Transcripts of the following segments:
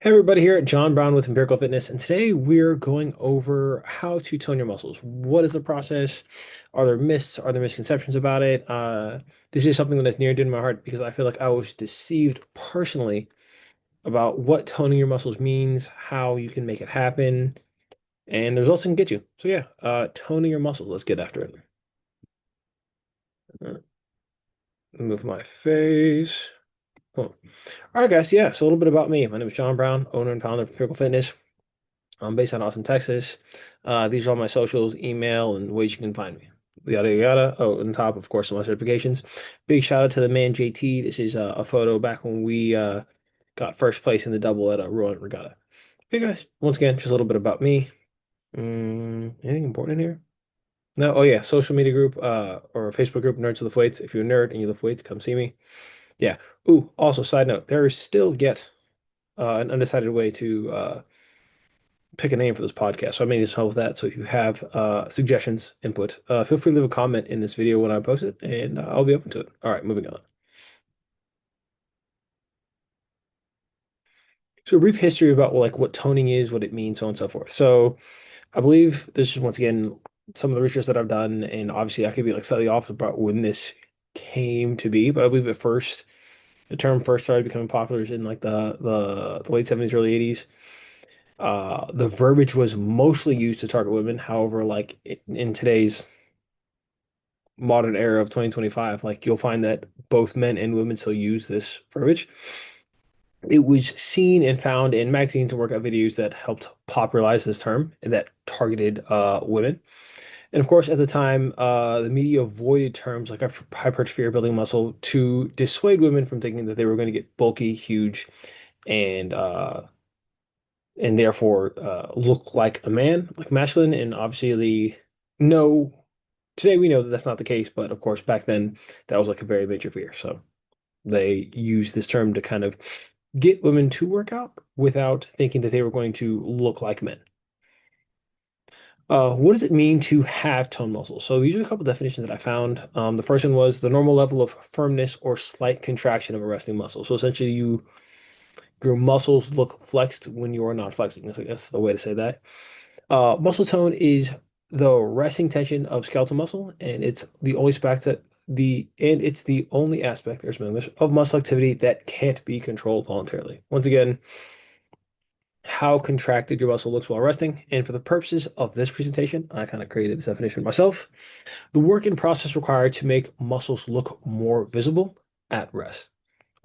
Hey everybody, here at John Brown with Empirical Fitness, and today we're going over how to tone your muscles. What is the process? Are there myths? Are there misconceptions about it? This is something that's near and dear to my heart because I feel like I was deceived personally about what toning your muscles means, how you can make it happen, and the results it can get you. So yeah, toning your muscles. Let's get after it. Uh, Move my face. Cool. All right, guys. Yeah. So a little bit about me. My name is John Brown, owner and founder of Empirical Fitness. I'm based out of Austin, Texas. These are all my socials, email, and ways you can find me. Yada yada. Oh, on top, of course, my certifications. Big shout out to the man JT. This is a photo back when we got first place in the double at a Royal Regatta. Hey guys, once again, just a little bit about me. Anything important in here? No. Oh yeah, social media group or Facebook group, Nerds to Lift Weights. If you're a nerd and you lift weights, come see me. Yeah. Ooh, also side note, there is still yet an undecided way to pick a name for this podcast. So I made this help with that. So if you have suggestions, input, feel free to leave a comment in this video when I post it, and I'll be open to it. All right, moving on. So a brief history about like what toning is, what it means, so on and so forth. So I believe this is once again some of the research that I've done, and obviously I could be like slightly off about when this came to be, but I believe at first the term first started becoming popular in like the late 70s, early 80s. The verbiage was mostly used to target women. However, like in today's modern era of 2025, like you'll find that both men and women still use this verbiage. It was seen and found in magazines and workout videos that helped popularize this term and that targeted women. And of course, at the time, the media avoided terms like hypertrophy or building muscle to dissuade women from thinking that they were going to get bulky, huge, and therefore look like a man, like masculine. And obviously, no, today we know that that's not the case, but of course, back then that was like a very major fear. So they used this term to kind of get women to work out without thinking that they were going to look like men. What does it mean to have tone muscles? So these are a couple definitions that I found. The first one was the normal level of firmness or slight contraction of a resting muscle. So essentially, your muscles look flexed when you are not flexing. That's the way to say that. Muscle tone is the resting tension of skeletal muscle, and it's the only aspect, there's my English, of muscle activity that can't be controlled voluntarily. Once again, how contracted your muscle looks while resting. And for the purposes of this presentation, I kind of created this definition myself. The work and process required to make muscles look more visible at rest.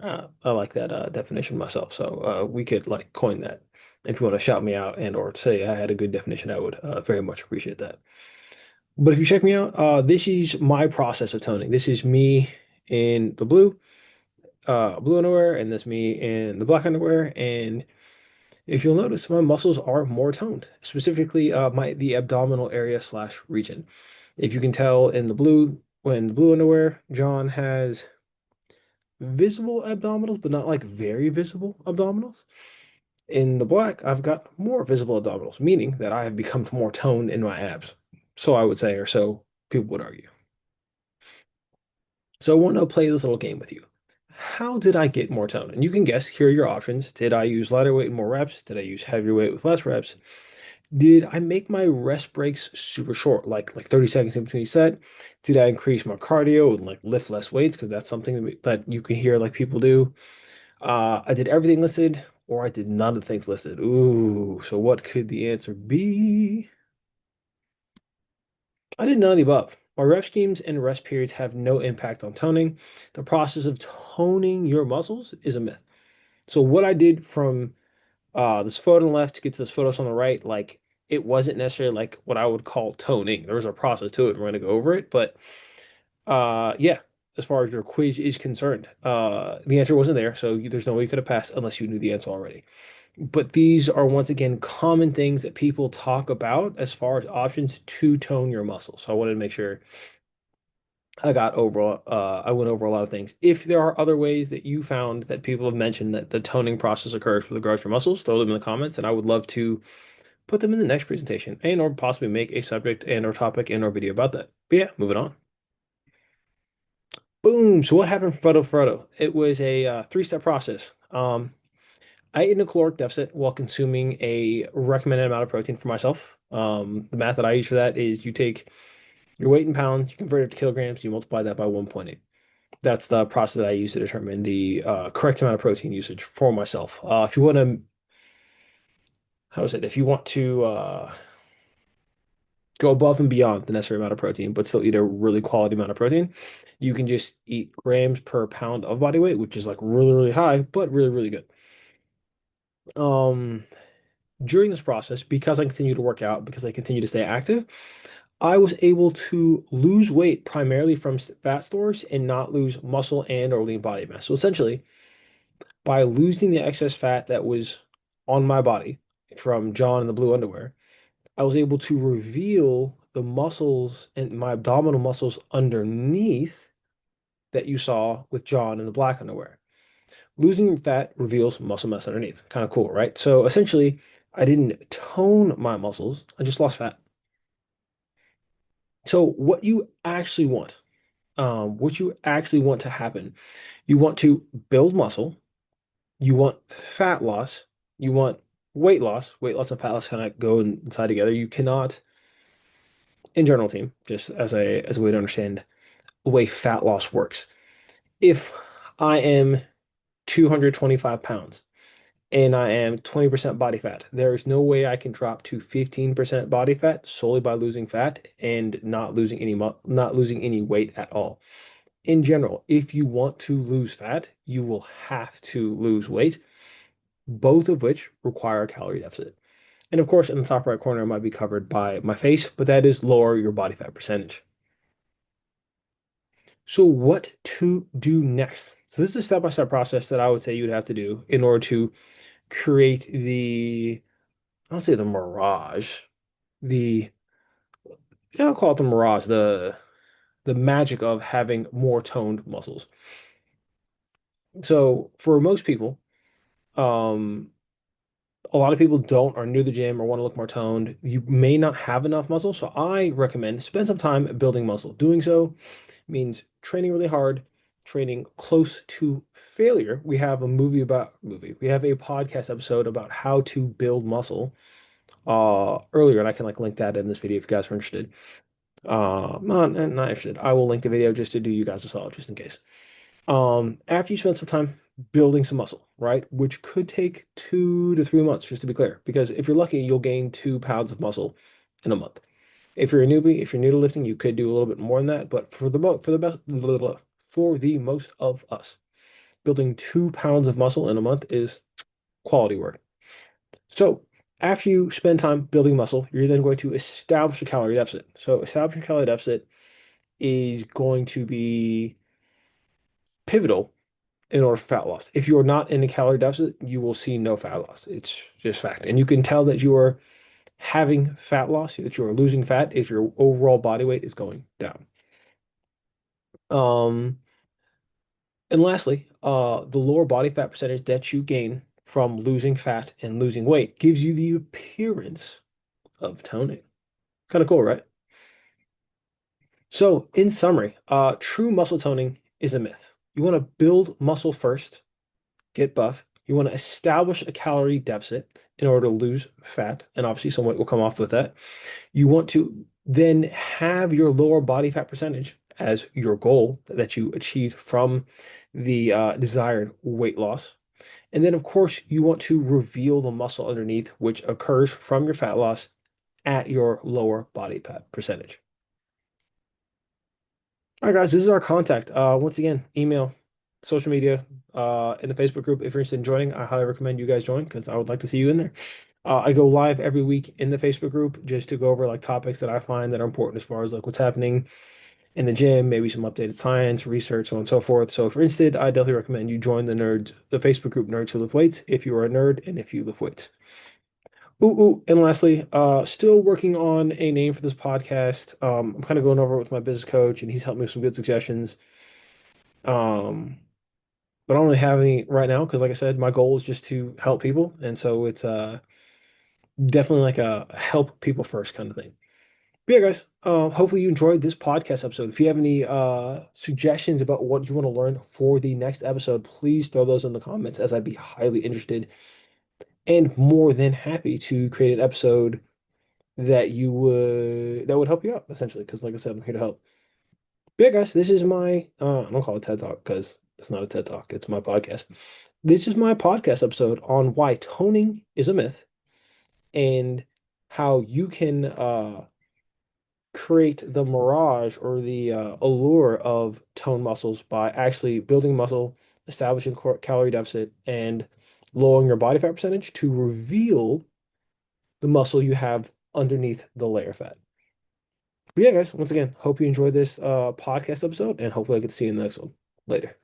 I like that definition myself, so we could like coin that. If you want to shout me out and or say I had a good definition, I would very much appreciate that. But if you check me out, this is my process of toning. This is me in the blue underwear, and this me in the black underwear. And if you'll notice, my muscles are more toned, specifically my the abdominal area slash region. If you can tell in the blue, when the blue underwear, John has visible abdominals, but not like very visible abdominals. In the black, I've got more visible abdominals, meaning that I have become more toned in my abs. So I would say, or so people would argue. So I want to play this little game with you. How did I get more tone? And you can guess, here are your options. Did I use lighter weight and more reps? Did I use heavier weight with less reps? Did I make my rest breaks super short, like 30 seconds in between each set? Did I increase my cardio and like lift less weights? Because that's something that you can hear like people do. I did everything listed, or I did none of the things listed. Ooh, so what could the answer be? I did none of the above. My rep schemes and rest periods have no impact on toning. The process of toning your muscles is a myth. So what I did from this photo on the left to get to this photos on the right, like it wasn't necessarily like what I would call toning. There was a process to it. We're going to go over it, but yeah, as far as your quiz is concerned, the answer wasn't there, so there's no way you could have passed unless you knew the answer already. But these are once again common things that people talk about as far as options to tone your muscles. So I wanted to make sure I went over a lot of things. If there are other ways that you found that people have mentioned that the toning process occurs with regards to your muscles, throw them in the comments, and I would love to put them in the next presentation and or possibly make a subject and or topic and or video about that. But yeah, moving on. Boom. So what happened for Frodo Frodo? It was a three-step process. I ate in a caloric deficit while consuming a recommended amount of protein for myself. The math that I use for that is you take your weight in pounds, you convert it to kilograms, you multiply that by 1.8. That's the process that I use to determine the correct amount of protein usage for myself. If you want to, how is it? If you want to go above and beyond the necessary amount of protein, but still eat a really quality amount of protein, you can just eat grams per pound of body weight, which is like really, really high, but really, really good. Um, During this process, because I continue to work out, because I continue to stay active, I was able to lose weight primarily from fat stores and not lose muscle and or lean body mass. So essentially, by losing the excess fat that was on my body from John and the blue underwear, I was able to reveal the muscles and my abdominal muscles underneath that you saw with John in the black underwear. Losing fat reveals muscle mass underneath. Kind of cool, right? So essentially, I didn't tone my muscles, I just lost fat. So what you actually want to happen, you want to build muscle, you want fat loss, you want weight loss and fat loss kind of go inside together. You cannot, in general team, just as a way to understand the way fat loss works. If I am 225 pounds and I am 20% body fat, there is no way I can drop to 15% body fat solely by losing fat and not losing any weight at all. In general, if you want to lose fat, you will have to lose weight, both of which require a calorie deficit. And of course, in the top right corner, it might be covered by my face, but that is lower your body fat percentage. So what to do next? So this is a step-by-step process that I would say you would have to do in order to create I don't say the mirage, the, yeah, I'll call it the mirage, the magic of having more toned muscles. So for most people, um, a lot of people don't are new to the gym or want to look more toned. You may not have enough muscle, so I recommend spend some time building muscle. Doing so means training really hard, training close to failure. We have a movie. We have a podcast episode about how to build muscle earlier, and I can like link that in this video if you guys are interested. Not interested. I will link the video just to do you guys a solid, just in case. After you spend some time building some muscle, right? Which could take 2 to 3 months, just to be clear, because if you're lucky, you'll gain 2 pounds of muscle in a month. If you're a newbie, if you're new to lifting, you could do a little bit more than that. But for the most of us, building 2 pounds of muscle in a month is quality work. So after you spend time building muscle, you're then going to establish a calorie deficit. So establishing a calorie deficit is going to be pivotal in order for fat loss. If you are not in a calorie deficit, you will see no fat loss. It's just fact. And you can tell that you are having fat loss, that you are losing fat if your overall body weight is going down. Um, and lastly, the lower body fat percentage that you gain from losing fat and losing weight gives you the appearance of toning. Kind of cool, right? So, in summary, true muscle toning is a myth. You want to build muscle first, get buff. You want to establish a calorie deficit in order to lose fat, and obviously some weight will come off with that. You want to then have your lower body fat percentage as your goal that you achieve from the desired weight loss. And then, of course, you want to reveal the muscle underneath, which occurs from your fat loss at your lower body fat percentage. All right, guys, this is our contact. Once again, email, social media, in the Facebook group. If you're interested in joining, I highly recommend you guys join because I would like to see you in there. I go live every week in the Facebook group just to go over like topics that I find that are important as far as like what's happening in the gym, maybe some updated science, research, so on and so forth. So if you're interested, I definitely recommend you join the Facebook group Nerds Who Lift Weights if you are a nerd and if you lift weights. And lastly, still working on a name for this podcast. I'm kind of going over it with my business coach, and he's helped me with some good suggestions. Um, but I don't really have any right now because, like I said, my goal is just to help people, and so it's definitely like a help people first kind of thing. But yeah, guys, hopefully you enjoyed this podcast episode. If you have any suggestions about what you want to learn for the next episode, please throw those in the comments, as I'd be highly interested and more than happy to create an episode that would help you out essentially. Because like I said, I'm here to help. But yeah, guys, this is my I don't call it TED Talk because it's not a TED Talk, it's my podcast. This is my podcast episode on why toning is a myth and how you can create the mirage or the allure of tone muscles by actually building muscle, establishing calorie deficit, and lowering your body fat percentage to reveal the muscle you have underneath the layer fat. But yeah, guys, once again, hope you enjoyed this podcast episode, and hopefully I get to see you in the next one. Later.